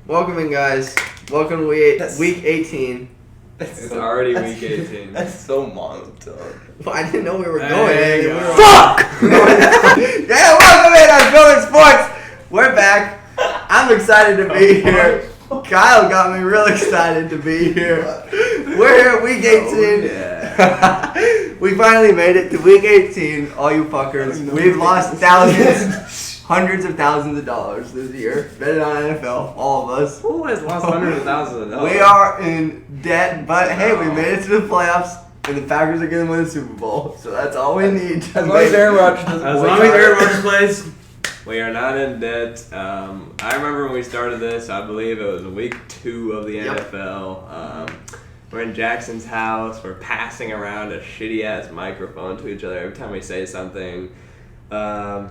Welcome in, guys. Welcome to week 18. It's already week 18. That's so monotone. Well, I didn't know we were going. Fuck! Yeah, welcome in on Unfiltered Sports. We're back. I'm excited to be here. Kyle got me real excited to be here. We're here at week 18. Yeah. We finally made it to week 18, all you fuckers. We've lost thousands, hundreds of thousands of dollars this year. Betting on NFL, all of us. Who has lost hundreds of thousands of dollars? We are in debt, but hey, we made it to the playoffs, and the Packers are going to win the Super Bowl. So that's all we need. As long as Aaron Rodgers doesn't As long as Aaron Rodgers plays, we are not in debt. I remember when we started this, I believe it was week 2 of the NFL. We're in Jackson's house. We're passing around a shitty-ass microphone to each other every time we say something. And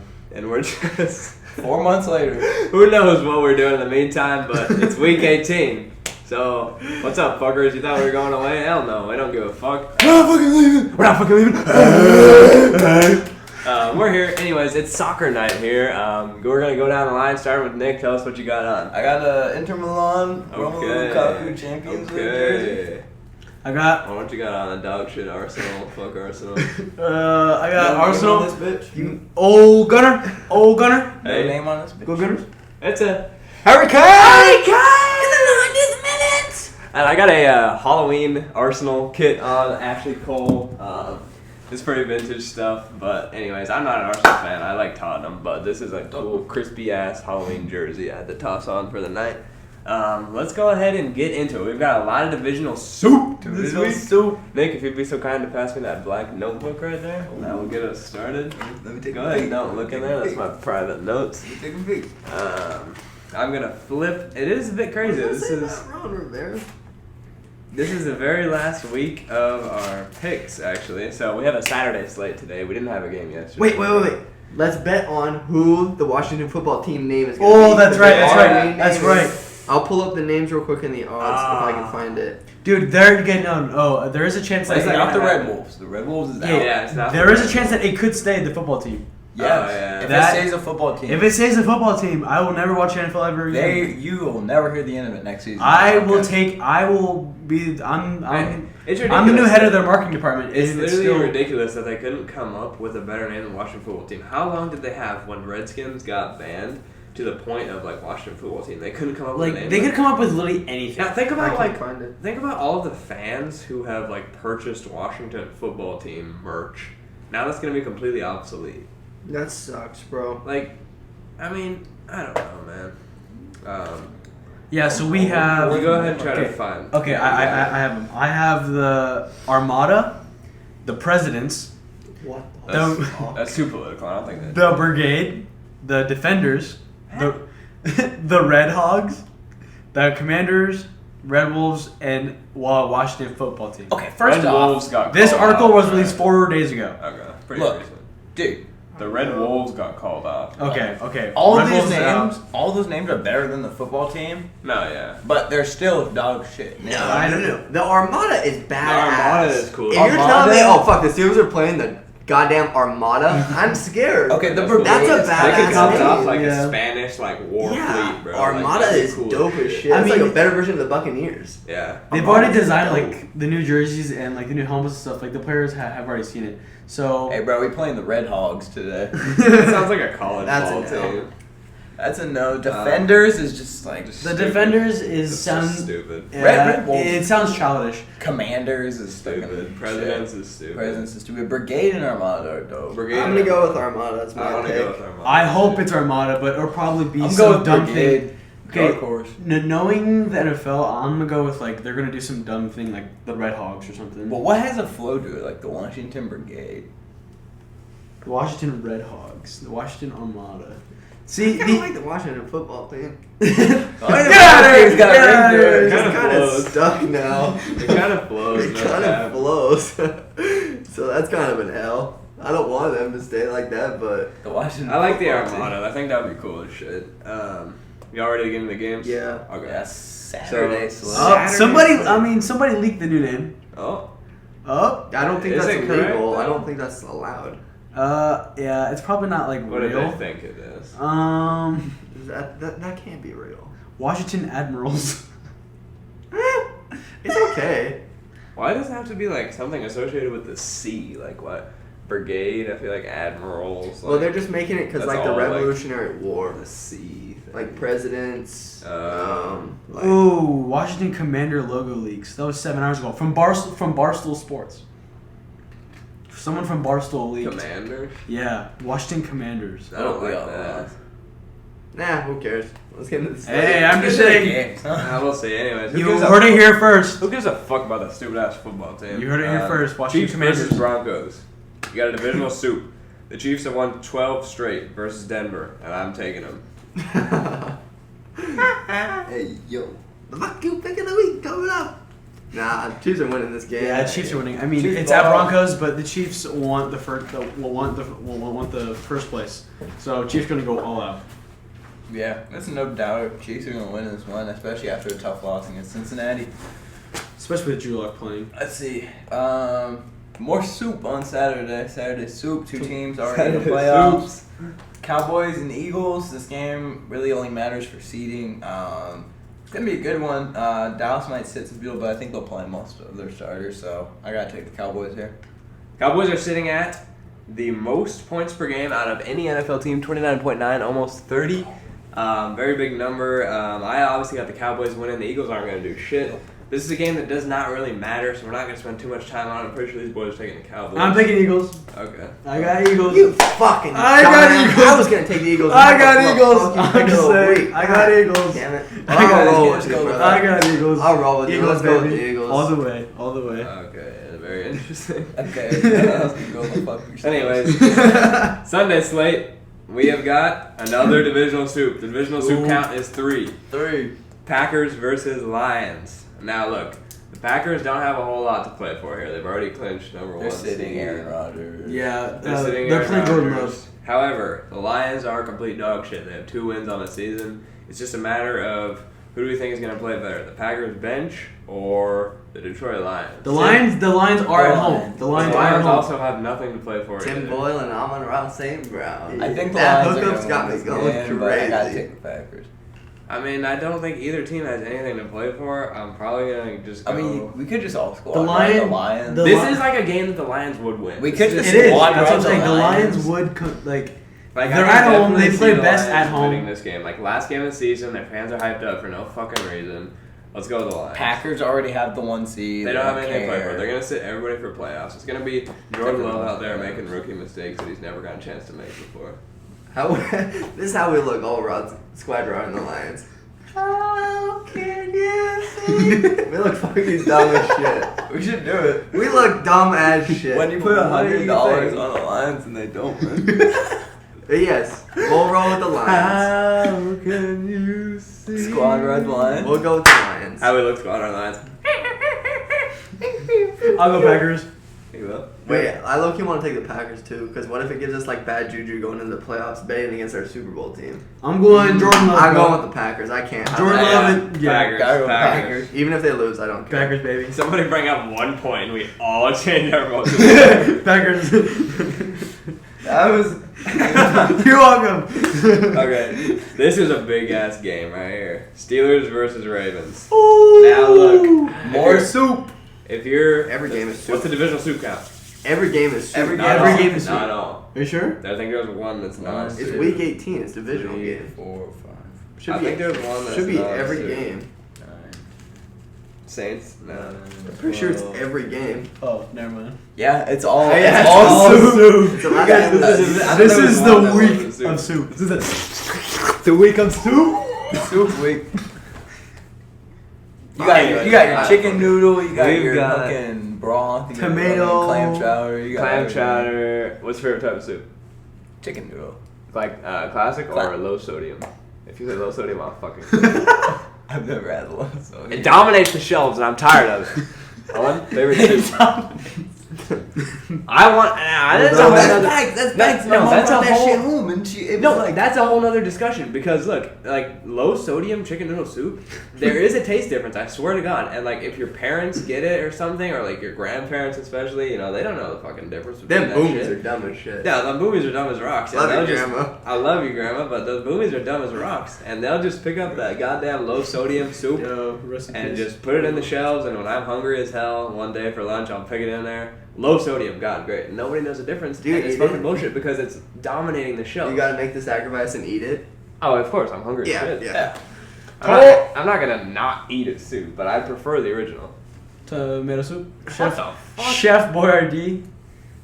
we're just... 4 months later. Who knows what we're doing in the meantime, but it's week 18. So, what's up, fuckers? You thought we were going away? Hell no, we don't give a fuck. We're not fucking leaving. We're not fucking leaving. We're here. Anyways, it's soccer night here. We're going to go down the line, starting with Nick. Tell us what you got on. I got a Inter Milan Romelu Lukaku Champions League jersey. I got. Oh, what you got on? A dog shit Arsenal. Fuck Arsenal. I got Arsenal. This bitch. Old Gunner. Old Gunner. No Hey. name on this bitch. Go Gunners. It's a Harry Kane. in the 90th minute. And I got a Halloween Arsenal kit on. Ashley Cole. It's pretty vintage stuff, but anyways, I'm not an Arsenal fan. I like Tottenham, but this is a cool, crispy ass Halloween jersey I had to toss on for the night. Let's go ahead and get into it. We've got a lot of divisional soup this week. Soup. Nick, if you'd be so kind to pass me that black notebook right there, that will get us started. Let me take Go a ahead, peek. don't look in there. That's my private notes. Let me take a peek. I'm gonna flip. It is a bit crazy. This is the very last week of our picks, actually. So we have a Saturday slate today. We didn't have a game yesterday. Wait. Let's bet on who the Washington football team name is going to be. Oh, that's right. Their That's name right. is- I'll pull up the names real quick in the odds if I can find it. Dude, they're getting on. Oh, there is a chance that It's like- not the Red Wolves. The Red Wolves is out. Yeah, it's not. there is a chance that it could stay the football team. Yes. yeah. If That- it stays a football team, If it stays the football team, I will never watch NFL ever again. you will never hear the end of it next season. I will Okay. be. I'm It's the new ridiculous. head of their marketing department. It's and literally still, ridiculous that they couldn't come up with a better name than Washington football team. How long did they have when Redskins got banned to the point of like Washington football team? They couldn't come up with a Like name. they could come up with literally anything. Now think I about can't find it. think about all of the fans who have like purchased Washington football team merch. Now that's gonna be completely obsolete. That sucks, bro. Like, I mean, I don't know, man. Yeah, so we have. You go ahead and try to okay. find. Okay, I have them. I have the Armada, the Presidents, What the That's too political. I don't think that. the Brigade, the Defenders, the the Red Hogs, the Commanders, Red Wolves, and Washington football team. Okay, first Red off, Wolves got This called article off, was right? released 4 days ago. Okay, pretty Look. recent. dude, The Red Wolves got called off. Okay. all Red these Wolves names, out. all those names are better than the football team, No, yeah. but they're still dog shit. No. The Armada is badass. The Armada is cool. If you're Armada? telling me, oh fuck, the Steelers are playing the goddamn Armada, I'm scared. Okay, the That's cool. Brigade. That's a is badass They could come name. off like Yeah. a Spanish like war Yeah, fleet, bro. Armada like, is dope as shit. I It's like mean- a better version of the Buccaneers. Yeah. They've Armada's already designed dope. like the new jerseys and like the new helmets and stuff. Like the players have already seen it. So Hey, bro, we playing the Red Hogs today. It sounds like a college That's ball a no. team. That's a no. Defenders is just like just- the Stupid. Defenders is It's sounds just stupid. Red Wolves. It sounds childish. Commanders is Stupid. Presidents is stupid. Presidents is stupid. Brigade and Armada are dope. Brigade. I'm gonna go with Armada. That's I my want to pick. go with Armada. I hope it's Armada, but it'll probably be I'm some going with dumb Brigade. thing. Okay, Dark horse. knowing the NFL, I'm gonna go with like they're gonna do some dumb thing like the Red Hogs or something. Well, what has a flow to it? Like the Washington Brigade. The Washington Red Hogs, the Washington Armada. I See, kind of like the Washington football team. Get out of here! He's got a ring to it. It's kinda kind of flows. stuck now. It kind of flows. It no kind cap. of flows. So that's kind of an L. I don't want them to stay like that, but The Washington. I like the football team. Armada. I think that would be cool as shit. You all ready to get into the games? yeah. Okay. Yes, Saturday. So- slate. somebody, somebody leaked the new name. Oh. Oh, I don't think Is that's it illegal. correct? I don't think that's allowed. yeah, it's probably not like What do real. they think it is? That can't be real. Washington Admirals. It's okay. Why does it have to be like something associated with the sea? Like what? Brigade? I feel like admirals. Well, they're just making it because that's like the all, like, Revolutionary War, the sea. Thing. like presidents. Like, Ooh, Washington Commander logo leaks. That was 7 hours ago from Barstool Sports. Someone from Barstool leaked. Commanders? Yeah, Washington Commanders. I don't like that. Nah, who cares? Let's get into this. Hey, I'm just saying. We'll see. Anyways, You heard it here first. Who gives a fuck about that stupid ass football team? You heard it here first. Washington Chiefs Commanders versus Broncos. You got a divisional soup. The Chiefs have won 12 straight versus Denver, and I'm taking them. Hey, yo. The fuck you pick of the week coming up. Nah, Chiefs are winning this game. Yeah, Chiefs are winning. I mean, Chiefs it's at ball. Broncos, but the Chiefs want the first. Will want the first place. So Chiefs gonna go all out. Yeah, there's no doubt Chiefs are going to win this one, especially after a tough loss against Cincinnati. Especially with Drew Lock playing. Let's see. More soup on Saturday. Saturday soup. Two teams already in the playoffs. Cowboys and Eagles. This game really only matters for seeding. It's going to be a good one. Dallas might sit some people, but I think they'll play most of their starters, so I got to take the Cowboys here. Cowboys are sitting at the most points per game out of any NFL team, 29.9, almost 30. Very big number. I obviously got the Cowboys winning. The Eagles aren't going to do shit. This is a game that does not really matter, so we're not going to spend too much time on it. I'm pretty sure these boys are taking the Cowboys. I'm picking Eagles. Okay. I got Eagles. You fucking I got dumbass. Eagles. I was going to take the Eagles. I got Fuck Eagles. you, I'm pick of just the saying. week. I got Eagles. Damn it. I got I'll roll Eagles. with you, brother. I got Eagles. I'll roll with you. Eagles, Let's go with baby. the Eagles. All the way. All the way. Okay, very interesting. Okay. Go the fuck yourself. Anyways, Sunday slate, we have got another divisional soup. The divisional soup count is 3. 3. Packers versus Lions. Now look, the Packers don't have a whole lot to play for here. They've already clinched number They're 1 sitting seed. Aaron Rodgers. Yeah, They're sitting they're Aaron playing Jordan Rodgers. Love. However, the Lions are complete dog shit. They have 2 wins on the season. It's just a matter of who do we think is going to play better, the Packers bench or the Detroit Lions? The Lions are at home. The Lions The are at Lions home. also have nothing to play for. Tim either. Boyle and Amon-Ra St. Brown. I think the that Lions are hookup's gonna got win me this going game, but I gotta crazy. take the Packers. I mean, I don't think either team has anything to play for. I'm probably going to just go. I mean, we could just all squad The ride the Lion- Lions. the- This is like a game that the Lions would win. We This could is- just It is. squad That's what I'm ride the saying. The Lions Lions. would Like, they're I at can home. They definitely play see the best Lions at home. winning this game. Like last game of the season, their fans are hyped up for no fucking reason. Let's go with the Lions. Packers already have the 1 seed. They don't have anything to play care. for. They're gonna sit everybody for playoffs. It's gonna be Jordan Love out there making rookie mistakes that he's never gotten a chance to make before. This is how we look all around squad riding the Lions. How can you see? We look fucking dumb as shit. We should do it. We look dumb as shit. When you put What do you $100 think? on the Lions and they don't win. But yes, we'll roll with the Lions. How can you see? Squad ride the Lions. We'll go with the Lions. How we look squad our Lions. I'll go Packers. You will. Wait, I low-key want to take the Packers too, because what if it gives us like bad juju going into the playoffs betting against our Super Bowl team? I'm going Jordan Love. I'm bro. going with the Packers. I can't. Jordan I- Love and Packers. Gotta go Packers. Even if they lose, I don't care. Packers, baby. Somebody bring up 1 point and we all change our votes. Packers. That was. You're welcome. Okay, this is a big ass game right here. Steelers versus Ravens. Ooh. Now look, More soup. if you're Every game is what's soup. the divisional soup count? Every game is Every super. game- Not Every all. game is not soup. all. Are you sure? I think there's one that's not. It's It's soup. week 18. It's divisional 3, game. 4, 5, Should I be. think there's one that's Should be not every soup. game. 9. Saints? No. I'm pretty sure it's every game. Oh, never mind. Yeah, it's all. Yeah, it's all soup. It's the last Guys, game. this This there was is one the that week wasn't soup. of soup. This is the week of soup. Soup week. You got your chicken noodle. You got We've your got fucking broth. You got tomato, clam chowder. You got Clam everything. chowder. What's your favorite type of soup? Chicken noodle. Like classic or Cla- low sodium? If you say low sodium, I'll fucking. I've never had one. So It dominates the shelves and I'm tired of it. Owen, favorite soup? I want. That's No, a whole that's other. facts. That's No, facts. no, My mom that's brought a that whole- shit home, and it No, was like that's a whole other discussion because look, like low sodium chicken noodle soup, there is a taste difference. I swear to God. And like if your parents get it or something, or like your grandparents especially, you know, they don't know the fucking difference between Them that boomies shit. are dumb as shit. Yeah, the boomies are dumb as rocks. Love And you, they'll Grandma. I love you, Grandma, but those boomies are dumb as rocks, and they'll just pick up that goddamn low sodium soup. Yo, rest in And peace. just put it in the shelves, and when I'm hungry as hell, one day for lunch, I'll pick it in there. Low sodium, God, great. Nobody knows the difference. Do you and it's eat fucking it? bullshit because it's dominating the shelf. You gotta make the sacrifice and eat it. Oh, of course, I'm hungry Yeah, as shit. yeah. I'm not gonna not eat a soup, but I prefer the original. Tomato soup. What Chef, the fuck? Chef Boyardee.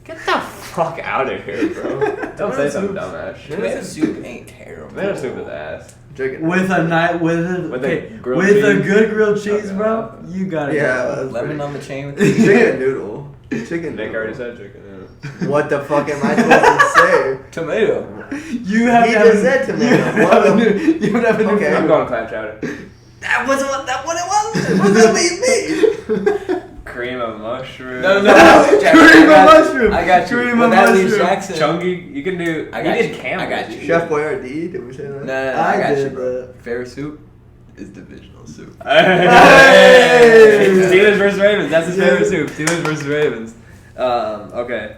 Get the fuck out of here, bro. Don't say some dumbass shit. tomato soup ain't terrible. Tomato soup is ass. Chicken. With a night, with a grilled with a cheese? good grilled cheese, Okay. bro. You got it. Yeah, bro. that's Lemon pretty- on the chain with Chicken noodle. Chicken Nick noodle. already said chicken. Yeah. What the fuck am I supposed to say? tomato. You have He to have just a- said tomato. You have What a the- new- you have a new Okay. I'm food. going clam chowder. That wasn't what it was. What does that mean? Cream of mushroom. No, Jack, Cream I got- of mushroom. I got you. Cream Well, of that leaves mushroom. Jackson. Chunky. You can do. I got you did you. Campbell's. I got you. Chef Boyardee, did we say that? No, I I got you, did bro. that. Favorite soup is divisional soup. Hey! Hey! Steelers versus Ravens. That's his Yeah. favorite soup. Steelers versus Ravens. Okay.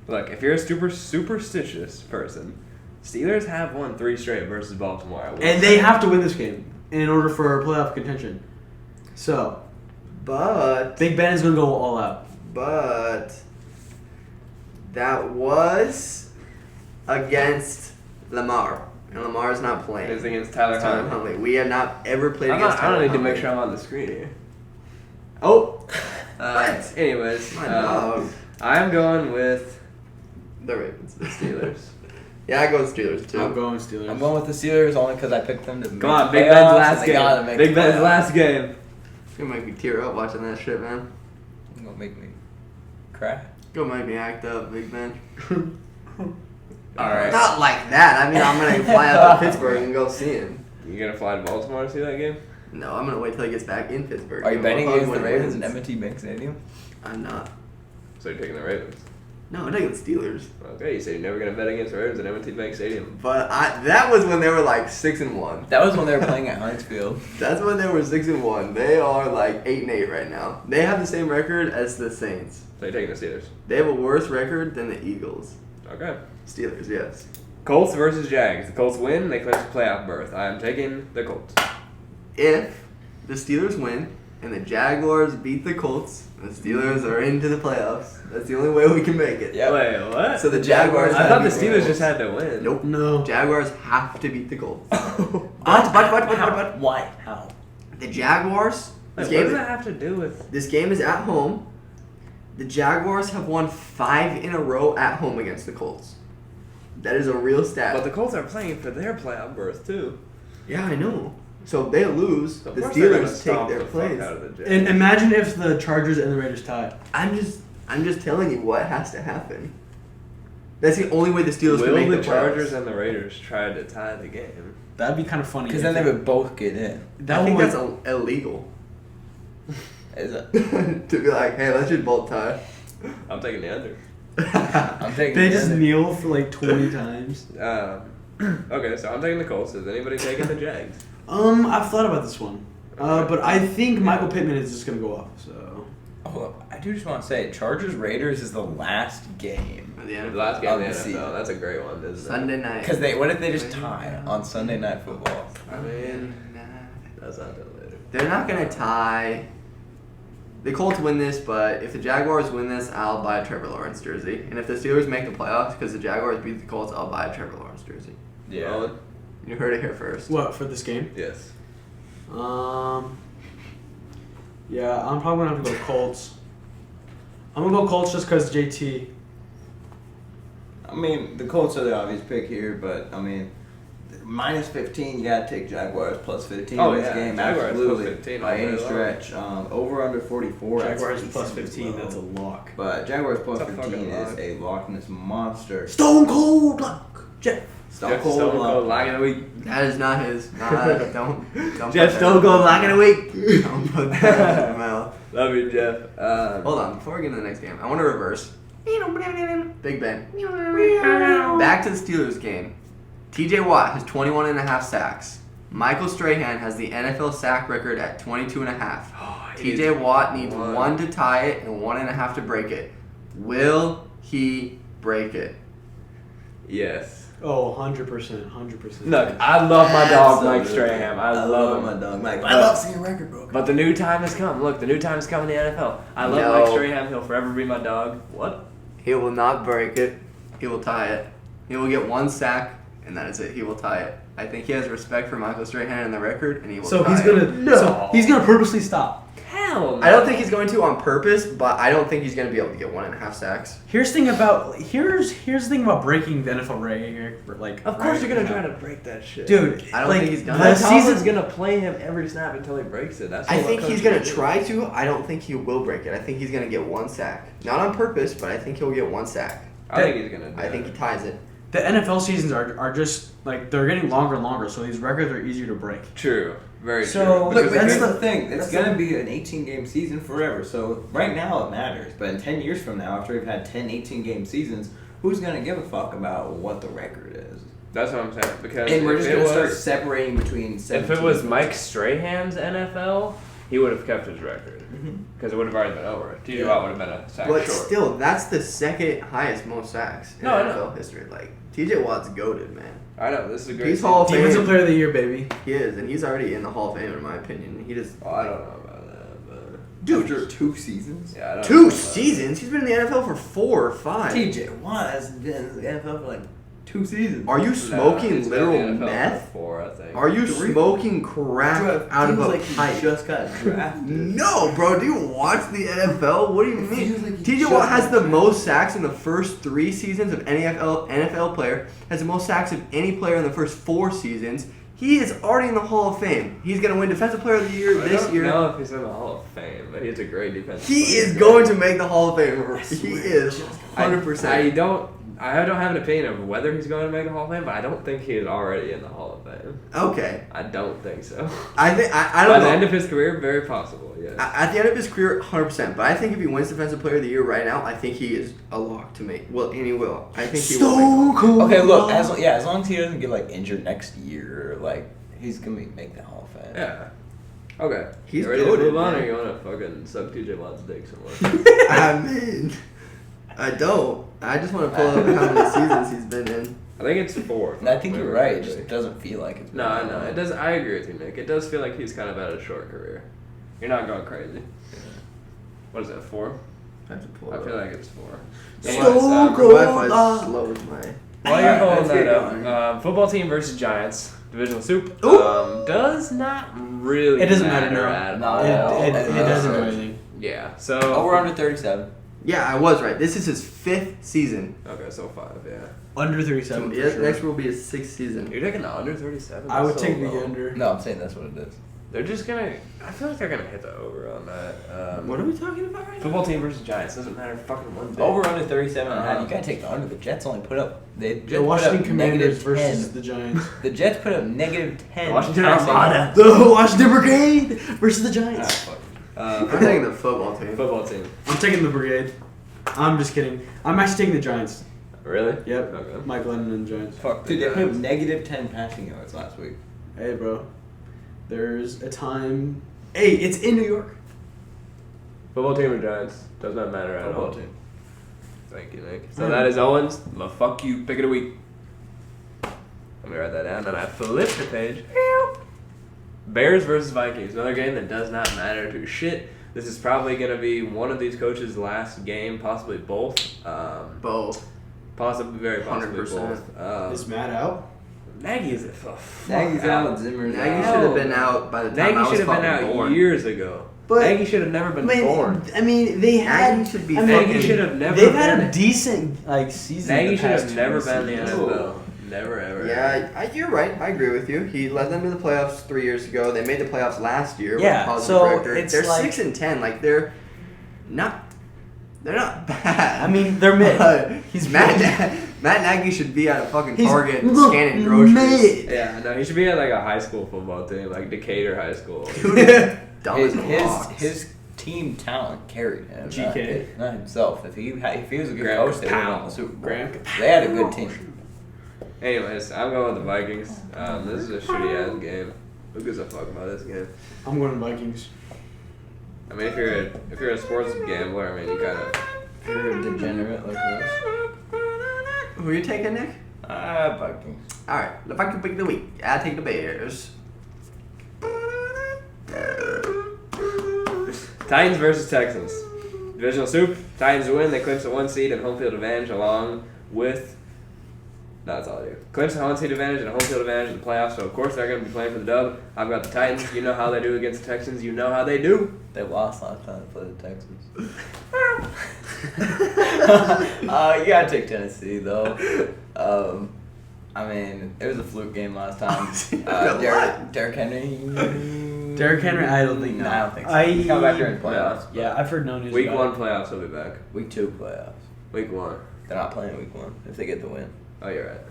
Look, if you're a superstitious person, Steelers have won 3 straight versus Baltimore. I will And say. they have to win this game in order for playoff contention. So, But Big Ben is going to go all out. that was against Lamar. And Lamar is not playing. It's against Tyler Tyler Huntley. Huntley. We have not ever played I against Tyler don't need to Huntley. make sure I'm on the screen here. Oh! What? Anyways, My dog. I'm going with The Ravens. the Steelers. Yeah, I go with Steelers too. I'm going Steelers. I'm going with the Steelers only because I picked them to make Come on, the Big playoffs, Ben's and last they gotta game. make Big the Ben's playoffs. last game. It's gonna make me tear up watching that shit, man. It's gonna make me cry. Gonna make me act up, Big Ben. Alright. Not like that. I mean, I'm gonna fly out to Pittsburgh and go see him. You gonna fly to Baltimore to see that game? No, I'm gonna wait till he gets back in Pittsburgh. Are you Give him a betting hug against the when he Ravens in wins. M&T Bank Stadium? I'm not. So you're taking the Ravens. No, I'm taking the Steelers. Okay, you said you're never gonna bet against the Ravens at M&T Bank Stadium. But that was when they were like 6-1. That was when they were playing at Heinz Field. That's when they were 6-1. They are like 8-8 right now. They have the same record as the Saints. So you're taking the Steelers. They have a worse record than the Eagles. Okay. Steelers, yes. Colts versus Jags. The Colts win, they clinch the playoff berth. I am taking the Colts. If the Steelers win and the Jaguars beat the Colts, the Steelers are into the playoffs. That's the only way we can make it. Yeah. Wait, what? So the Jaguars. I have thought to the beat Steelers Colts. just had to win. Nope. No. Jaguars have to beat the Colts. How? Why? How? The Jaguars. Wait, This what game, does that have to do with? this game is at home. The Jaguars have won 5 in a row at home against the Colts. That is a real stat. But the Colts are playing for their playoff berth too. Yeah, I know. So if they lose, So of the course they're gonna Steelers take stomp their the fuck place. out of the Jags. And imagine if the Chargers and the Raiders tie. I'm just telling you what has to happen. That's the only way the Steelers can Will make the the Chargers playoffs. and the Raiders try to tie the game? That'd be kind of funny. Because then they would both get in. I think would- that's illegal. Is it? To be like, hey, let's just both tie. I'm taking the under. I'm taking They the just under. kneel for like 20 times. Okay, so I'm taking the Colts. Is anybody taking the Jags? I've thought about this one. But I think Michael Pittman is just going to go off. So Oh, I do just want to say, Chargers Raiders is the last game. At the end The of last game of the Of the NFL. season. That's a great one, isn't it? Sunday night. Because what if they just tie on Sunday Night Football? I mean, that's not till later. They're not gonna tie. The Colts win this, but if the Jaguars win this, I'll buy a Trevor Lawrence jersey. And if the Steelers make the playoffs because the Jaguars beat the Colts, I'll buy a Trevor Lawrence jersey. Roland? You heard it here first. what for this game? Yes. Yeah, I'm probably gonna have to go Colts. I'm gonna go Colts just because JT. I mean, the Colts are the obvious pick here, but I mean, minus 15, you gotta take Jaguars plus 15 Oh, in this yeah, game. Jaguars plus absolutely, 15 by all day any long. stretch. Over under 44. Jaguars that's plus decent 15. as well. That's a lock. But Jaguars plus It's a 15 fucking is lock. a Loch Ness monster. Stone Cold Lock. Jeff. Jeff Stone Cold lock of the week. That is not his. Don't Jeff put that- Stone Cold lock of the week. Don't put that in your mouth. Love you, Jeff. Hold on, before we get to the next game, I want to reverse. Big Ben. Back to the Steelers game. TJ Watt has 21.5 sacks. Michael Strahan has the NFL sack record at 22.5. TJ Watt needs 1 to tie it and 1.5 to break it. Will he break it? Yes. Oh, 100%. Look, I love my dog, Mike Strahan. I love him. my dog, Mike. I love seeing a record broken. But the new time has come. Look, the new time has come in the NFL. I love Mike Strahan. He'll forever be my dog. What? He will not break it. He will tie it. He will get 1 sack, and that is it. He will tie it. I think he has respect for Michael Strahan and the record, and he will tie it. So he's gonna purposely stop. Hell no. I don't think he's going to on purpose, but I don't think he's going to be able to get 1.5 sacks. Here's the thing about breaking the NFL record. Like, Of course you're gonna try to break that shit. dude. I don't think he's gonna. The The season's season's gonna play him every snap until he breaks it. That's what I think coaches he's going to do. try to. I don't think he will break it. I think he's going to get 1 sack. Not on purpose, but I think he'll get 1 sack. I think he's gonna. Do I think he it. ties it. The NFL seasons are just like they're getting longer and longer, so these records are easier to break. True. Very So, true. Look, Because but here's that's the thing. It's that's going to be an 18-game season forever. So right now it matters. But in 10 years from now, after we've had 10 18-game seasons, who's going to give a fuck about what the record is? That's what I'm saying. Because And we're if just it going to start was- separating between If 17 it was Mike Strahan's NFL, he would have kept his record because it would have already been over. TJ Watt would have been a sack But short. still, that's the second highest most sacks in No, I NFL history. Like, TJ Watt's goated, man. I know this is a great. He's Hall of Defensive Fame. Player of the Year, baby. He is, and he's already in the Hall of Fame, in my opinion. He just. Oh, I don't know about that, but Dude, After 2 seasons? yeah, I don't know 2 about seasons? He's been in the NFL for 4 or 5. TJ Watt has been in the NFL for like 2 seasons. Are you that. smoking He's been in literal the NFL for meth? 4, I think. Are you 3? smoking crack out of a like pipe? He just got drafted. No, bro. Do you watch the NFL? What do you It mean? feels like he TJ just Watt has got the drafted. most sacks in the first 3 seasons of any NFL player. Has the most sacks of any player in the first 4 seasons. He is already in the Hall of Fame. He's gonna win Defensive Player of the Year I this don't year. know if he's in the Hall of Fame, but he's a great defensive He player. is going to make the Hall of Fame. He swear. is 100%. I don't have an opinion of whether he's going to make the Hall of Fame, but I don't think he is already in the Hall of Fame. Okay. I don't think so. I think I By don't the know. end of his career, very possible. Yes. At the end of his career, 100%. But I think if he wins Defensive Player of the Year right now, I think he is a lock to make. Well, and he will. I think he will. cool. Okay, look, as long as he doesn't get like injured next year, like he's gonna make the Hall of Fame. Yeah. Okay. He's you ready goated, to move on, man. or you want to fucking suck TJ Watt's dick somewhere? I mean, I don't. I just want to pull up how many seasons he's been in. I think it's 4. And I think you're right. It just doesn't feel like it's. No, I know. It does. I agree with you, Nick. It does feel like he's kind of had a short career. You're not going crazy. What is that, 4? I have to pull I it feel up. like it's 4. My Wi-Fi slows my. While you're holding Let's that get up, going. football team versus Giants, divisional soup, Ooh. does not really It doesn't matter, no. at No, all. It no, doesn't do no. anything. Yeah, so... Over under 37. Yeah, I was right. This is his 5th season. Okay, so 5, yeah. Under 37. Yeah, for sure. next will be his 6th season. You're taking the under 37? I would That's so take the low. under. No, I'm saying that's what it is. They're just gonna... I feel like they're gonna hit the over on that. What are we talking about right now? Football team versus Giants doesn't matter fucking one bit. Over under 37 and a half. Uh-huh. You gotta take the under. The Jets only put up. The Jets put Washington up Commanders -10. versus the Giants. The Jets put up -10. The Washington passing Armada. yards. The Washington Brigade versus the Ah, Giants. fuck. I'm taking the football team. Football team. I'm taking the Brigade. I'm just kidding. I'm actually taking the Giants. Really? Yep. Okay. Mike Lennon and the Giants. Fuck the Dude, they put up Giants. -10 passing yards last week. Hey, bro. There's a time. Hey, it's in New York. Football team or Giants? Does not matter at all. Football team. Thank you, Nick. So that is Owens. My fuck you pick of the week. Let me write that down. Then I flip the page. Bears versus Vikings. Another game that does not matter to shit. This is probably going to be one of these coaches' last game, possibly both. Both. Possibly, very possibly 100%. both. Is Matt out? Nagy is Nagy's out. Zimmer's Nagy out. should have been out by the time I Nagy was should have been fucking out born. years ago. But- Nagy should have never been born. I mean, they had. Nagy should be I mean, fucking- Nagy should have never They've been had a it. decent season. Nagy the should past have 2 never been in the seasons. NFL. Never, ever. Yeah, you're right. I agree with you. He led them to the playoffs 3 years ago. They made the playoffs last year. with Yeah, a positive so record. it's They're like- 6-10. Like they're not bad. I mean, they're mid. But He's Matt mid. Matt Nagy should be at a fucking He's Target scanning groceries. mid. Yeah, no, he should be at like a high school football team, like Decatur High School. Dumb as a rock. His team talent carried him. GK. Not himself. If he was a good Graham coach, they would have won Powell. the Super Bowl. Graham They had a good team. Anyways, I'm going with the Vikings. This is a shitty ass game. Who gives a fuck about this game? I'm going to Vikings. I mean, if you're a sports gambler, I mean, you kind of. If you're a degenerate like this. Who are you taking, Nick? Vikings. All right, if I can pick the week, I take the Bears. Titans versus Texans. Divisional soup. Titans win. They clinch the 1 seed and home field advantage along with. No, that's all I do. Clinch the 1 seed advantage and a home field advantage in the playoffs. So of course they're going to be playing for the dub. I've got the Titans. You know how they do against the Texans. You know how they do. They lost last time they played the Texans. You gotta take Tennessee though. I mean, it was a fluke game last time. Derrick Henry. Derrick Henry, I don't think. No, I don't think so. He's come back during playoffs. Yeah, I've heard no news. Week about 1 playoffs, he'll be back. Week 2 playoffs. Week 1. They're not playing week 1 if they get the win. Oh, you're right.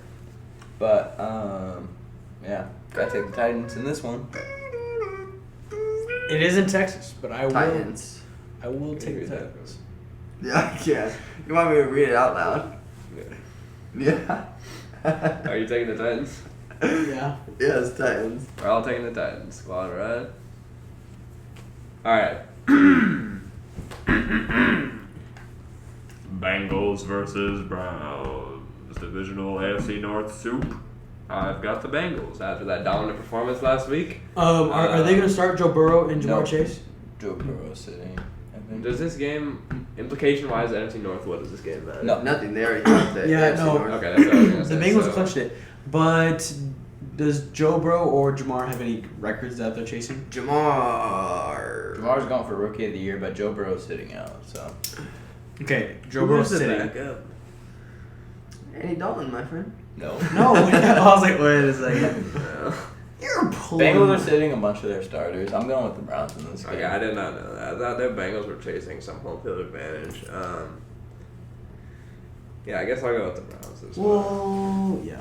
But yeah, gotta take the Titans in this one. It is in Texas, but I will. Titans. I will take Read the that. Titans. Yeah, I can. You want me to read it out loud? Yeah. Are you taking the Titans? Yeah. Yes, Titans. We're all taking the Titans. Squad, right? Alright. Bengals versus Browns. Divisional AFC North soup. I've got the Bengals after that dominant performance last week. Are they going to start Joe Burrow and Jamar No. Chase? Joe Burrow sitting. I think. Does this game, implication-wise, NFC North, what does this game matter? No. Nothing. They already got that. Yeah, AFC no. North. Okay, that's what I was going to The say. Bengals so- clinched it, but does Joe Burrow or Jamar have any records that they're chasing? Jamar. Jamar's going for Rookie of the Year, but Joe Burrow's sitting out. So Okay, Joe Who Burrow's is the sitting. backup? Andy Dalton, my friend. no. No, I was like, wait a second. No. You're pulling. Bengals are sitting a bunch of their starters. I'm going with the Browns in this game. Okay, I did not know that. I thought their Bengals were chasing some home field advantage. Yeah, I guess I'll go with the Browns as well. Well, yeah.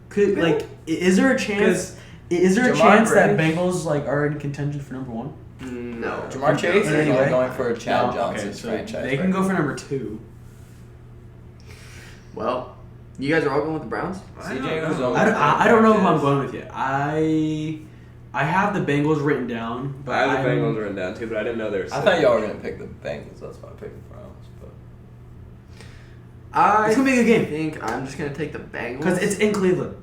Could is there a chance? 'Cause Is there a Jamar chance that Chase- Bengals are in contention for number 1? No. Jamar Chase is Anyway. only going for Chad No, Johnson's so franchise. They can go for number 2. Well, you guys are all going with the Browns? CJ was I don't know who I'm going with yet. I have the Bengals written down, but I have the Bengals written down too, but I didn't know they were. I thought y'all were gonna pick the Bengals. That's why I picked the Browns. But It's gonna be a good game. I think I'm just gonna take the Bengals. Because it's in Cleveland.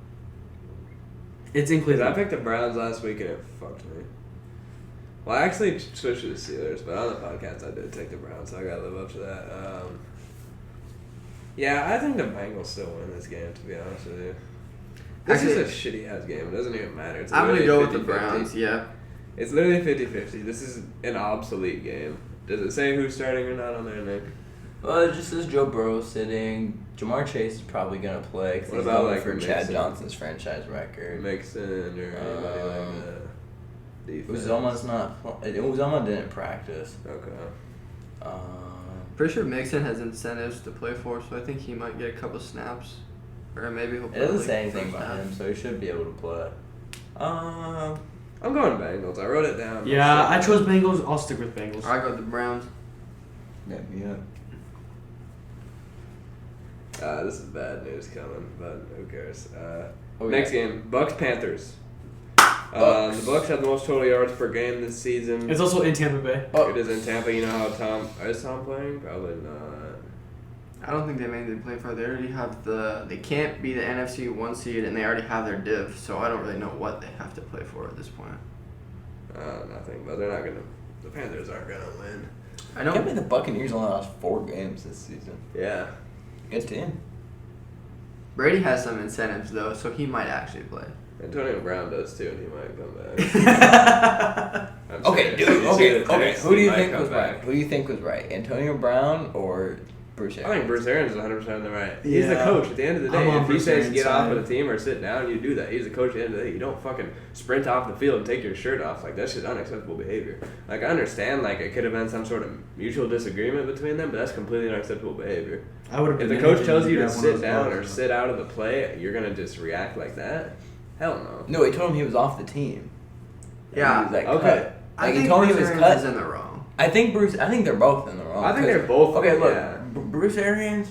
It's in Because I Cleveland. picked the Browns last week and it fucked me. Well, I actually switched to the Steelers, but on the podcast I did take the Browns, so I gotta live up to that. Yeah, I think the Bengals still win this game, to be honest with you. This Actually- is a shitty ass game. It doesn't even matter. It's I'm gonna literally go with the 50-50. Browns. Yeah. It's literally 50-50. This is an obsolete game. Does it say who's starting or not on there, Nick? well, it just says Joe Burrow sitting. Jamar Chase is probably gonna play. 'Cause What he's about, going like, for Chad Mixon? Johnson's franchise record? Mixon or anybody like that? Defense. Uzoma didn't practice. Okay. Pretty sure Mixon has incentives to play for, so I think he might get a couple snaps. Or maybe he'll It play. doesn't like, say anything first about half. him, so he should be able to play. I'm going Bengals. I wrote it down. Yeah, I chose Bengals. I'll stick with Bengals. I go with the Browns. Yeah. This is bad news coming, but who cares? Oh, Next yeah. game, Bucs Panthers. Bucs. The Bucs have the most total yards per game this season. It's also in Tampa Bay. Oh. It is in Tampa. You know how is Tom playing? Probably not. I don't think they made anything to play for. They already have they can't be the NFC 1 seed, and they already have their div, so I don't really know what they have to play for at this point. Nothing. But they're not gonna. The Panthers aren't gonna win. I I know. can't believe the Buccaneers only lost 4 games this season. Yeah. Good team. Brady has some incentives, though, so he might actually play. Antonio Brown does too, and he might come back. I'm Okay, serious. dude. You see the Okay. text, Who do he you might think come was back. right? Who do you think was right? Antonio Brown or Bruce I Arians? think Bruce Arians is 100% in the right. He's the Yeah. coach at the end of the day. I'm on If he Bruce says Arians' get off side. of the team or sit down, you do that. He's the coach at the end of the day. You don't fucking sprint off the field and take your shirt off. Like, that's just unacceptable behavior. Like, I understand, like, it could have been some sort of mutual disagreement between them, but that's completely unacceptable behavior. I would have. If the coach tells you to sit down or sit out of the play, you're going to just react like that? Hell no. No, he told him he was off the team. Yeah, He was, like, okay. cut. I Like, he think told me he Bruce was Arians cut. is in the wrong. I think they're both in the wrong. I think they're both. Okay, look, Yeah. Bruce Arians,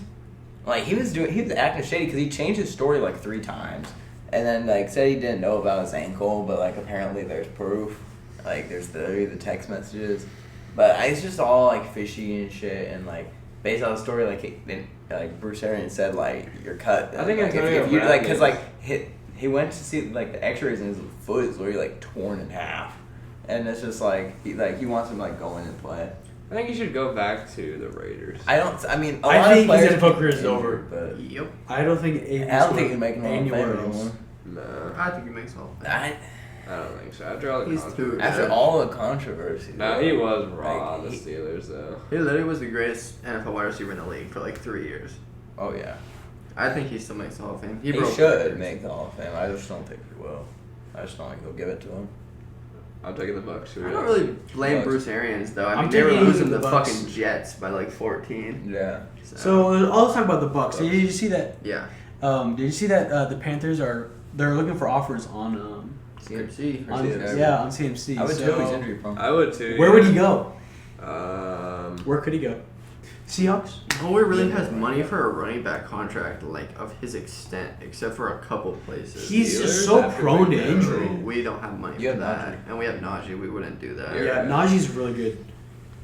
like he was acting shady because he changed his story like 3 times, and then like said he didn't know about his ankle, but like apparently there's proof, like there's the text messages, but it's just all like fishy and shit, and like based on the story, like Bruce Arians said like you're cut. I think like, Antonio if you Brown like because is- like he went to see like the X-rays and his foot is literally like torn in half. And it's just like he wants him like go in and play. I think you should go back to the Raiders. I mean, a lot I of think his players NFL career is injured, over. but Yep. I don't think. I don't think he's making Hall of Fame anywhere anymore. else. No, I think he makes all. I don't think so. After all the He's controversy. too- After all the controversy. No, he was raw Like, on the Steelers though. He literally was the greatest NFL wide receiver in the league for like 3 years. Oh yeah, I think he still makes the Hall of Fame. he broke should records. make the Hall of Fame. I just don't think he will. I just don't think they'll give it to him. I'm taking the Bucs. I don't really blame Bucks. Bruce Arians though. I I'm mean, they were taking losing the the Bucks. fucking Jets by like 14. Yeah. So let's talk about the Bucs. Did you see that? yeah, Did you see that the Panthers they're looking for offers on CMC. on CMC. on CMC. I would so too. He's injury prone. I would too. where would he go? Where? Where could he go? Seahawks. Nowhere really has money for a running back contract like of his extent, except for a couple places. He's Steelers just so have to prone to make injury. We don't have money You for have that, and we have Najee. We wouldn't do that. Yeah. Yeah, Najee's really good.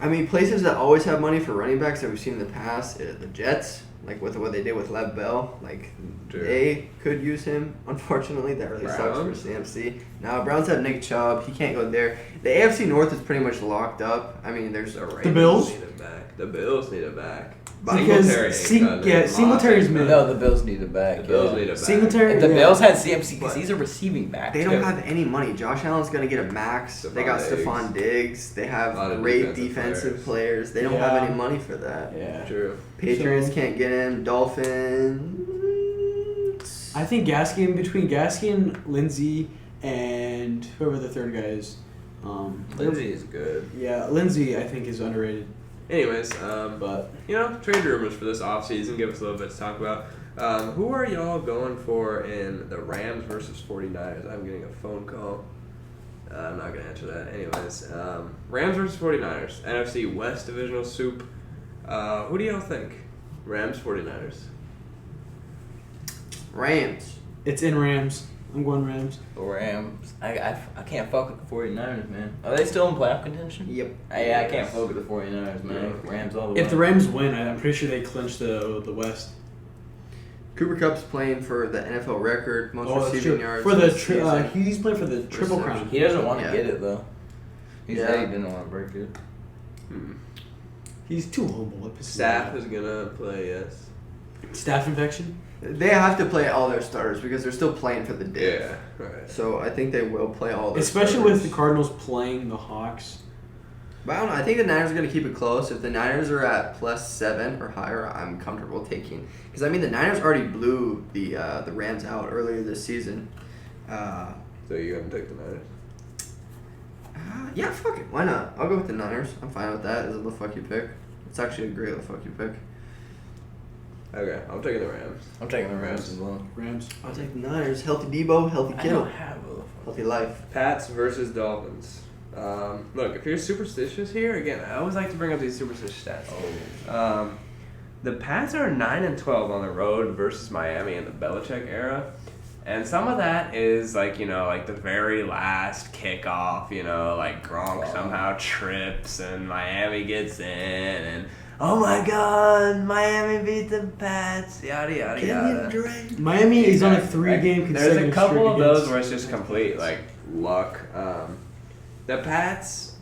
I mean, places that always have money for running backs that we've seen in the past, the Jets, like with what they did with Lev Bell, like True. they could use him. Unfortunately, that really Browns? sucks for CMC. Now Browns have Nick Chubb. He can't go there. The AFC North is pretty much locked up. I mean, there's The a Ravens Bills? need him back. The Bills need him back. Because Singletary ain't cutting it. Singletary's mid. No, the Bills need it back. The Bills yeah. need him back. Singletary. If the yeah. Bills had CMC because But he's a receiving back. They too. don't have any money. Josh Allen's gonna get a max. They got Stephon Stephon Diggs. They have A lot of great defensive defensive players. They don't Yeah. have any money for that. Yeah. True. Patriots So- can't get him. Dolphins. I think between Gaskin, Lindsey, and whoever the third guy is. Lindsey is good. Yeah, Lindsey I think is underrated, Anyways, but trade rumors for this offseason. Give us a little bit to talk about. Who are y'all going for in the Rams versus 49ers? I'm getting a phone call. I'm not going to answer that. Anyways, Rams versus 49ers. NFC West divisional soup. Who do y'all think? Rams, 49ers. Rams. it's in Rams. I'm going Rams. Rams. I can't fuck with the 49ers, man. Are they still in playoff contention? Yep. I can't fuck with the 49ers, man. Yeah. Rams all the way. If the Rams win, I'm pretty sure they clinch the West. Cooper Kupp's playing for the NFL record, most That's receiving true. yards. For the this season. he's playing for the Triple Crown. Reception. He doesn't want to Yeah. get it, though. He Yeah. said he didn't want to break it. He's too humble. It pisses me Staff off. is going to play, yes. Staph infection. They have to play all their starters because they're still playing for the div. Yeah, right. So I think they will play all their Especially starters. with the Cardinals playing the Hawks. But I don't know. I think the Niners are going to keep it close. If the Niners are at +7 or higher, I'm comfortable taking. Because, I mean, the Niners already blew the Rams out earlier this season. So you're going to take the Niners? Yeah, fuck it. Why not? I'll go with the Niners. I'm fine with that as a little fuck you pick. It's actually a great little fuck you pick. Okay, I'm taking the Rams. I'm taking the Rams as well. Rams. I'll take the Niners. Healthy Debo, healthy I Kittle, don't have a healthy life. Pats versus Dolphins. Look, if you're superstitious here, again, I always like to bring up these superstitious stats. The Pats are 9-12 on the road versus Miami in the Belichick era. And some of that is like the very last kickoff, like Gronk somehow trips and Miami gets in and oh my god, Miami beat the Pats, yada yada yada. Miami is on a Exactly. 3-game consecutive There's a couple streak of those against- where it's just complete like luck. The Pats,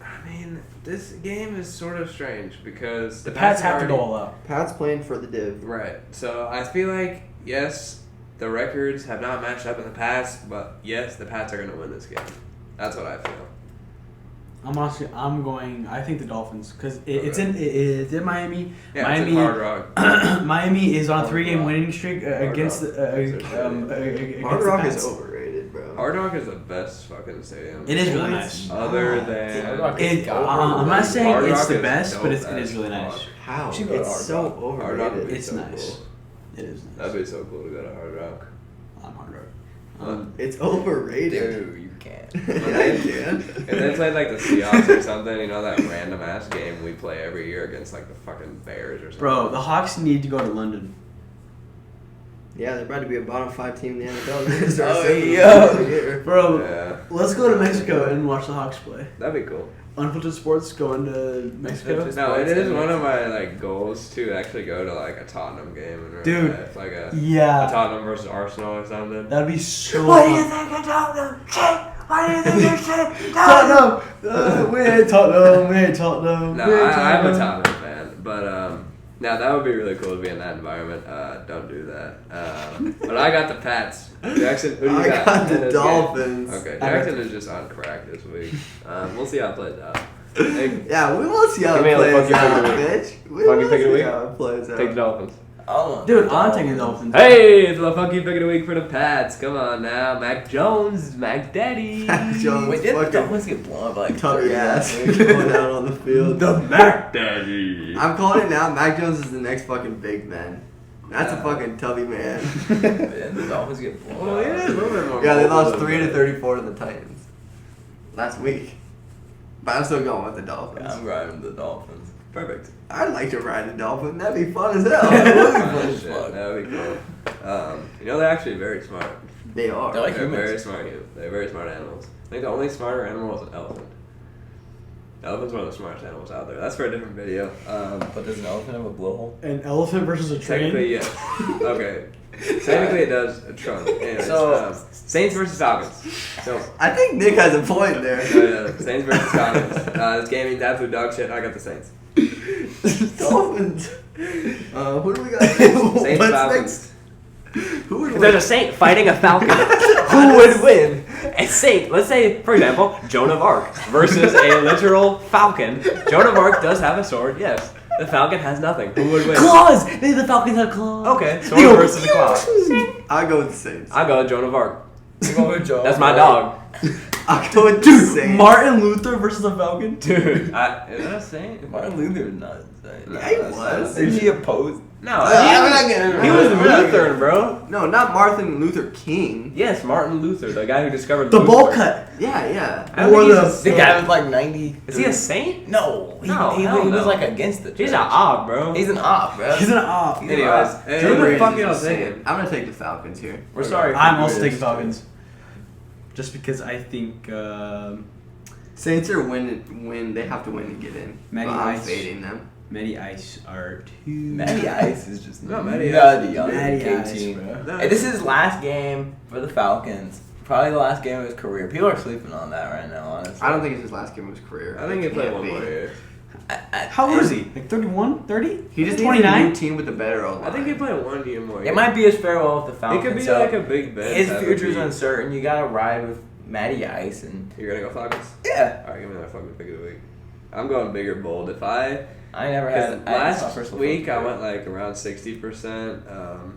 I mean, this game is sort of strange because The Pats have to already- go all out. Pat's playing for the div. Right. So I feel like yes, the records have not matched up in the past, but yes, the Pats are going to win this game. That's what I feel. I think the Dolphins because it's in Miami. Yeah, Miami, it's a hard rock. Miami is on a Hard 3-game rock. winning streak against Rock. against Hard the Rock Pats. is overrated, bro. Hard Rock is the best fucking stadium. It is really It's nice. Other not. than Hard Rock I'm not saying Hard it's Rock the is best, but dope it is as really fuck. nice. How? You should go to It's Hard so Rock. Hard Rock would overrated. be It's so nice. cool. It is nice. That'd be so cool to go to Hard Rock. I'm Hard Rock. It's overrated. Dude, you can't. If they played like the Seahawks or something, you know, that random ass game we play every year against like the fucking Bears or something. Bro, the Hawks need to go to London. Yeah, they're about to be a bottom 5 team in the NFL. Oh, yeah. Bro, Yeah, let's go to Mexico and watch the Hawks play. that'd be cool. Unfiltered Sports going to Mexico. No, it is one of my like goals to actually go to like a Tottenham game in real Dude, life, like a Yeah, Tottenham versus Arsenal or something. that'd be so What do you fun. think of Tottenham? Shit! What do you think of shit? Tottenham! We ain't Tottenham, we ain't Tottenham. No, we ain't I'm a Tottenham. Tottenham fan, but now that would be really cool to be in that environment. Don't do that. But I got the Pats. Jackson, who do you I got? got in the this Dolphins. game? Okay, I got Jackson is just on crack this week. We'll see how it plays out. Hey, Yeah, we will see how Give it me a plays fucking out, pick of the bitch. We Fucking will pick of the see week. how it plays out. take the Dolphins. Dude, I'm taking the Dolphins. Hey, it's the fucking pick of the week for the Pats. Come on now, Mac Jones, Mac Daddy. Mac Jones. Wait, did the Fucking Dolphins get blown up by like Tubby 30 ass last week? going out on the field. The Mac Daddy. I'm calling it now. Mac Jones is the next fucking big man. That's a fucking tubby man. And the Dolphins get blown Well, up. it is a little bit more. Yeah, they lost mobile, 3 to but- 34 to the Titans last week. But I'm still going with the Dolphins. Yeah, I'm riding the Dolphins. Perfect. I'd like to ride a Dolphin. That'd be fun as hell. It would be Oh, fun as shit, fuck. that would be cool. You know, they're actually very smart. They are. They're like They're humans. very smart. They're very smart animals. I think the only smarter animal is an elephant. Elephant's one of the smartest animals out there. That's for a different video. But does an elephant have a blowhole? An elephant versus a train? Technically, yes. Okay. Technically, it does a trunk. Anyways, So- Saints versus Falcons. So, I think Nick has a point there. Saints versus Falcons. This game means absolute dog shit. I got the Saints. Dolphins. Who do we got? Saints What's Falcons. next? Who would If there's a win? saint fighting a falcon, who would win? A saint, let's say, for example, Joan of Arc versus a literal falcon. Joan of Arc does have a sword, yes. The falcon has nothing. Who would win? Claws! The Falcons have claws. Okay, sword versus a claw. I go with the Saints. I go with Joan of Arc. I'm going with Joe. That's my dog. I go with the Dude, Saints. Martin Luther versus a Falcon? Dude, is that a saint? Martin Luther is not insane. Yeah, he that's was. not- Is he opposed? No, I'm not getting- he was we're not Lutheran, bro. No, not Martin Luther King. Yes, Martin Luther, the guy who discovered The Luther. bowl cut. Yeah. I don't Or think he's the- a The saint. guy was like 90. Is he a saint? No, he No, was hell no. like against the church. He's an op, bro. He's an op, bro. He's an op. He's Anyways, an op. who Drew the Brees fuck is y'all the Saint. taking? I'm gonna take the Falcons here. We're sorry. for I'm also this. taking Falcons. Just because I think Saints are win. They have to win to get in. Matty But I'm Ice. fading them. Matty Ice are too. Matty Ice is just No, Matty nutty on Matty the Ice, team. bro. No, Hey, this is his last game for the Falcons. Probably the last game of his career. People are sleeping on that right now, honestly. I don't think it's his last game of his career. I think he played can't one be. more year. How old is he? Like 31? 30? He just 29? needs a new team with a better O-line. I think he played 1 year more. It might be his farewell with the It Falcons. could be so like a big bet. his future's uncertain. You gotta ride with Matty Ice and You're gonna go Falcons? yeah. Alright, give me that fucking pick of the week. I'm going bigger bold. If I I never Because had. I had last personal week I football. went like around 60%.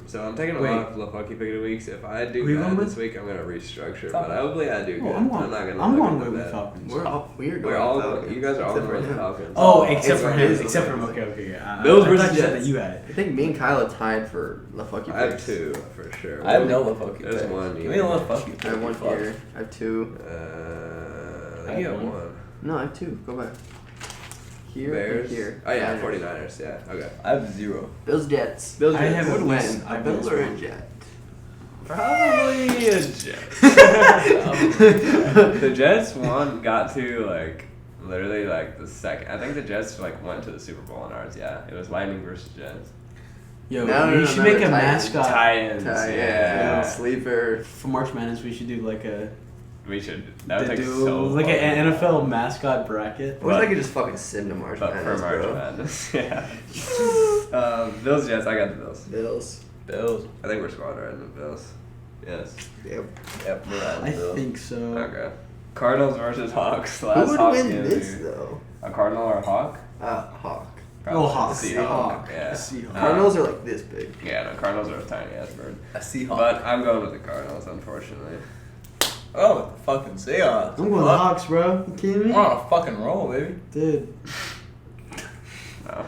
So I'm taking a Wait. lot of lucky pick of the weeks. If I do Who you bad going this with? week, I'm gonna restructure. Falcons. But hopefully I do good. Oh, I'm not going. gonna. I'm look going at with that. the Falcons. We're all. Falcons. You guys are all Except going for with the him. Falcons. Oh, Oh, except for it's him. his Except for him. Falcons. Okay. Yeah. Bills I versus thought you said Jets. that you had it. I think me and Kyle are tied for the fucky I have picks. 2 for sure. I have no LaFucky There's picks. one. Give me a LaFucky I have one pick, you here. I have 2. I think you have one. No, I have 2. Go back. Here Bears. and here. Oh yeah, Niners. 49ers. Yeah. Okay. I have 0. Bills Jets. Bills. I Jets. have Who would at least- win? I A have Bills at or a least Jet? Probably a Jets. The Jets got to like literally like the second. I think the Jets like went to the Super Bowl in ours. Yeah, it was Lightning versus Jets. Yo, No, we no, should no, make a Titans. mascot Titans. Yeah. Sleeper. for March Madness. We should do like a We should. That would take do so like long. an NFL mascot bracket. I wish But- I could just fucking sim to March But for Madness, March bro. Madness, yeah. Bills Jets. I got the Bills. Bills. Bills. I think we're squad riding the Bills. Yes. Yep. Yep, we're riding I Bills. think so. Okay. Cardinals versus Hawks. Who Last would Hawks win game of this the year. though? A Cardinal or a Hawk? Hawk. Probably Hawks. the Seahawk. Hawk. Yeah. Seahawk. Cardinals are like this big. Yeah, no, Cardinals are a tiny ass bird. A Seahawk. But I'm going with the Cardinals, unfortunately. Oh, the fucking Seahawks. I'm going the Hawks, bro. You kidding me? We're on a fucking roll, baby. Dude. No.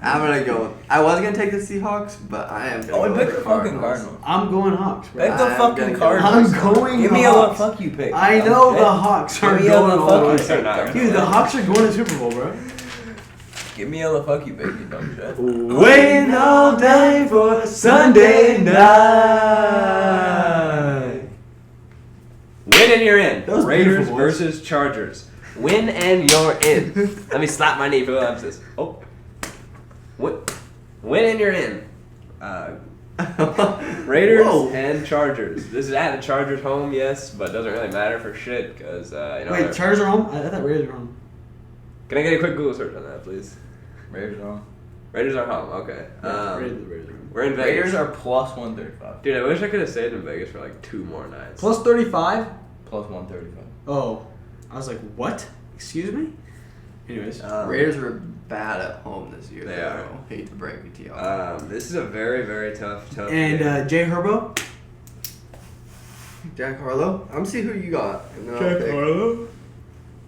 I'm gonna go. I was gonna take the Seahawks, but I am gonna Oh, go pick with the the fucking Cardinals. Cardinals. I'm going Hawks, bro. Pick the I'm fucking gonna go- Cardinals. I'm going Give me a little Hawks. fuck you pick. I know Okay? the Hawks are Give me a going little all the fuck way. you They're not. pick. Dude, the Hawks are going to the Super Bowl, bro. Give me a little fuck you pick, you dumb shit. Waiting all day for Sunday night. Win and you're in. That was Raiders beautiful, boys. versus Chargers. Win and you're in. Let me slap my knee for the emphasis. Oh. Win and you're in. Raiders Whoa. and Chargers. This is at the Chargers home, yes, but doesn't really matter for shit because Wait, Chargers are home? I thought Raiders were home. Can I get a quick Google search on that, please? Raiders are on. Raiders are home. Okay. Raiders are home. We're in Vegas. Raiders are plus 135. Dude, I wish I could have stayed in Vegas for like 2 more nights. Plus 35? Plus 135. Oh. I was like, what? Excuse me? Anyways. Raiders were bad at home this year. They though. are. Hate to break it to y'all. This is a very, very tough game. And Jay Herbo? Jack Harlow. I'm see who you got. And then I'll pick. Harlow?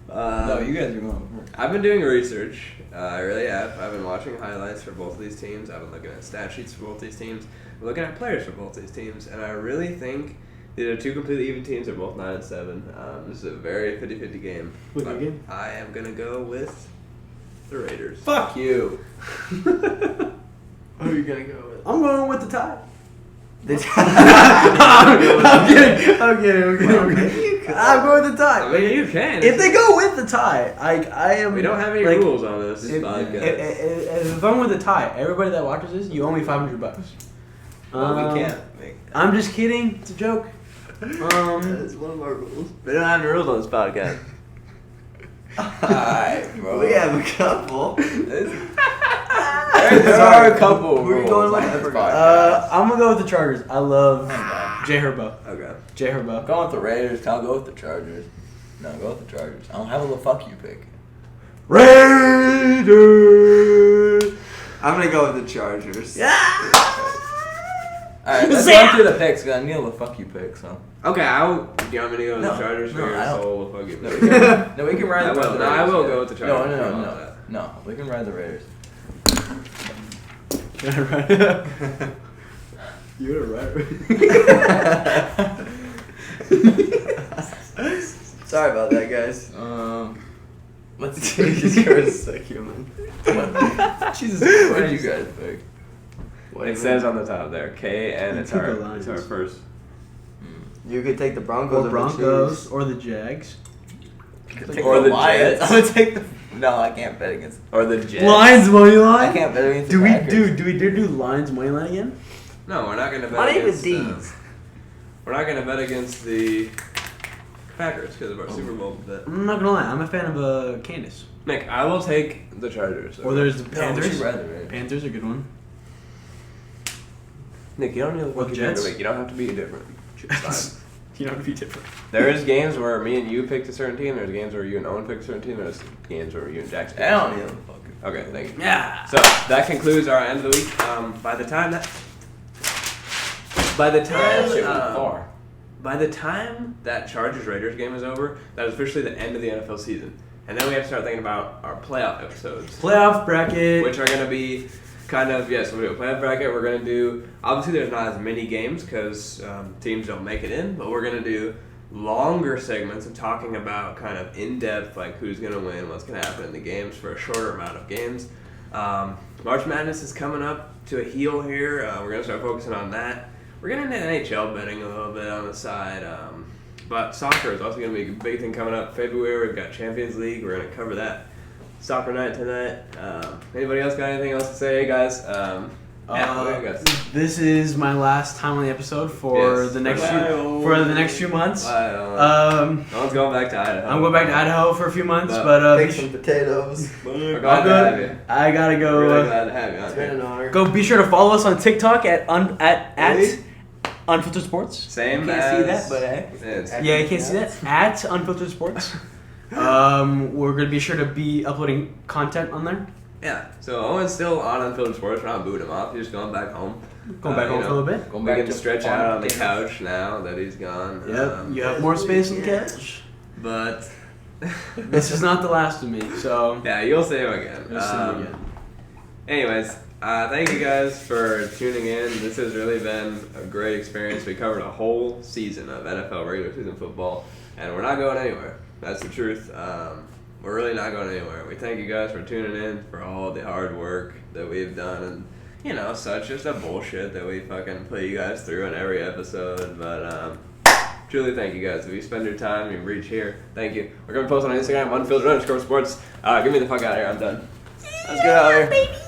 No, you guys are going first. I've been doing research. I really have. I've been watching highlights for both of these teams. I've been looking at stat sheets for both these teams. I'm looking at players for both these teams. And I really think these are 2 completely even teams. They're both 9-7. This is a very 50-50 game. Good But game. I am going to go with the Raiders. Fuck you. Who are you gonna go with? I'm going with the tie. The I'm kidding. I'm going with the I tie. mean, you can. If they go with the tie, I am. We don't have any like, rules on this If, podcast. if I'm with the tie, everybody that watches this, you owe me $500. Well, we can't make I'm just kidding. It's a joke. That's one of our rules. We don't have any rules on this podcast. Alright, bro. We have a couple. There are a couple Who are you rules going on with? this I podcast. I'm gonna go with the Chargers. I love Jay Herbo. Okay. Jay I'm Herbo. going with the Raiders. I'll go with the Chargers. No, go with the Chargers. I don't have a little fuck you pick. Raiders. I'm gonna go with the Chargers. Alright, let's run through the picks, because I need a little fuck you pick, so. Okay, do you want me to go with No, the Chargers for no, your I don't. soul? Fuck you. No, we can ride I the will. Raiders. No, I will go with the Chargers. No, we can ride the Raiders. You're right. Sorry about that, guys. Let's Jesus Christ, so human. Jesus, what did you guys pick? What It says on the top there, K, and it's took the our Lions. first. You could take the Broncos Or the Broncos Chiefs. or the Jags. Or the Lions. Jets. I'm gonna take the. No, I can't bet against. Or the Jets. Lions money line. I can't bet against. Do the we Packers. do we dare do Lions money line again? No, we're not going to bet My name against is Deeds. we're not going to bet against the Packers because of our Super Bowl bet. I'm not gonna lie. I'm a fan of Candace. Nick, I will take the Chargers. Or there's the No, we Panthers. should ride the Raiders. Panthers are a good one. Nick, you don't need to Or look the at Jets. You don't have to be different. It's fine. You know, to be different. There's games where me and you picked a certain team. There's games where you and Owen picked a certain team. There's games where you and Jax picked I a don't certain need a team. fucking. Okay, thank you. Yeah. So that concludes our end of the week. By the time That shit went far. by the time that Chargers Raiders game is over, that is officially the end of the NFL season. And then we have to start thinking about our playoff episodes, Playoff bracket. which are going to be kind of, yes, we'll do a playoff bracket. We're going to do, obviously there's not as many games because teams don't make it in, but we're going to do longer segments of talking about kind of in-depth, like who's going to win, what's going to happen in the games for a shorter amount of games. March Madness is coming up to a heel here. We're going to start focusing on that. We're getting into NHL betting a little bit on the side. But soccer is also going to be a big thing coming up. February, we've got Champions League. We're going to cover that. Soccer night tonight. Anybody else got anything else to say, hey guys? What do you guys? This is my last time on the episode for Yes. the next Wow. few months. No one's going back to Idaho. I'm going back to Idaho for a few months, But but Take some potatoes. We're glad to have you. I gotta We're really go. glad to have you on It's been here. an honor. Go. Be sure to follow us on TikTok at Really? Unfiltered Sports. Same Can't as... see that, but It's- Yeah, you can't see that at Unfiltered Sports. We're gonna be sure to be uploading content on there. Yeah, so Owen's still on Unfiltered Sports. We're not booting him off. He's just going back home. Going back you home know, for a little bit. Going We back get to stretch out on the potatoes. couch now that he's gone. Yep. You have more space on the couch. But This is not the last of me, so. yeah, you'll see him again. We'll see you again. Anyways, thank you guys for tuning in. This has really been a great experience. We covered a whole season of NFL regular season football, and we're not going anywhere. That's the truth. We're really not going anywhere. We thank you guys for tuning in, for all the hard work that we've done, and such just a bullshit that we fucking put you guys through in every episode. But truly thank you guys. If you spend your time, you reach here, thank you. We're going to post on Instagram, Unfiltered_sports. Get me the fuck out of here. I'm done. Let's get out of here.